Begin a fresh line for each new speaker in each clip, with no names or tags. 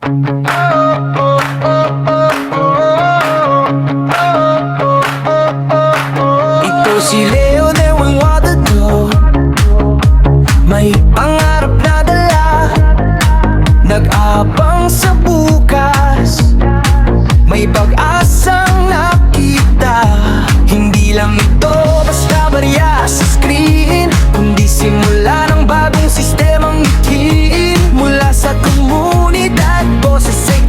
Ito si Leo de Water, may pangarap na dala, nag-abang sa bukas, may pag-asang nakita. Hindi lang ito basta barya sa screen, kundi simula ng bagong sistemang itiin. Mula sa komunidad, boses ay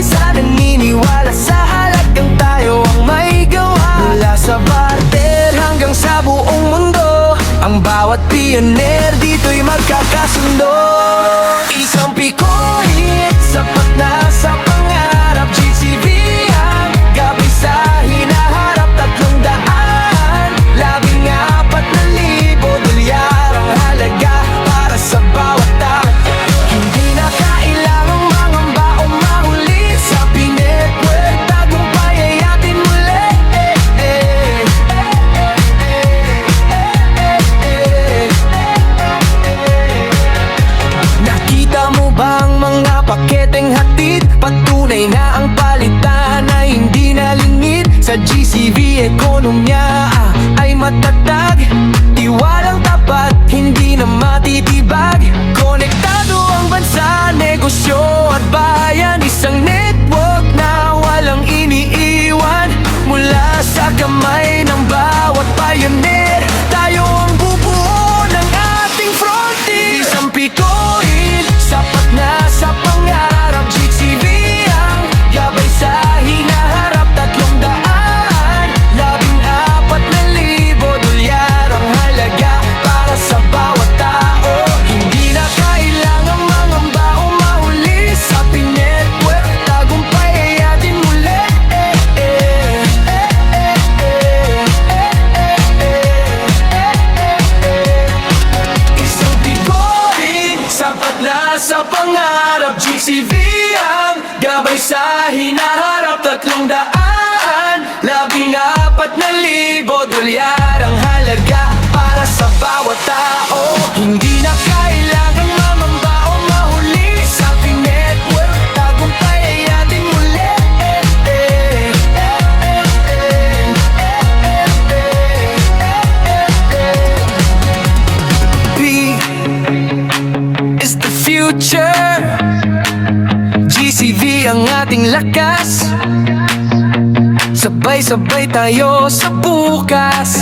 isa, naniniwala sa halagang tayo ang may gawa. Mula sa barter hanggang sa buong mundo, ang bawat pioneer dito'y magkakasundo. Isang pikulit, sapat na sa pangarap. GCV ang gabay sa hinaharap. 300, 14,000 dolyar ang halaga para sa bawat tao. Hindi na kailangang mangamba o mahuli sa P-Network. Tagumpay ay atin muli. Nakita mo bang mga paketeng hatid? Patunay na ang palitan ay hindi nalingid. Sa GCV, ekonomiya ay matatag, tiwalang tapat, hindi na matitibag. Konektado ang bansa, negosyo at bayan. Isang network na walang iniiwan. Mula sa kamay ng bawat pioneer, tayo ang bubuo ng ating frontier. Isang pituin, sapat na sa pangarap. GCV ang gabay sa hinaharap. 300, 14,000 dolyar ang halaga para sa bawat tao. Hindi na kailangang mangamba o mahuli sa P-Network. Tagumpay ay atin muli. Isang tigurin, sapat na sa pangarap. GCV ang gabay sa hinaharap. 300, 14,000 dolyar ang halaga para sa bawat tao. Hindi na kailangang mamamba o mahuli sa P-Network. Tagumpay ay atin muli. P is the future. GCV ang ating lakas. Sabay-sabay tayo sa bukas.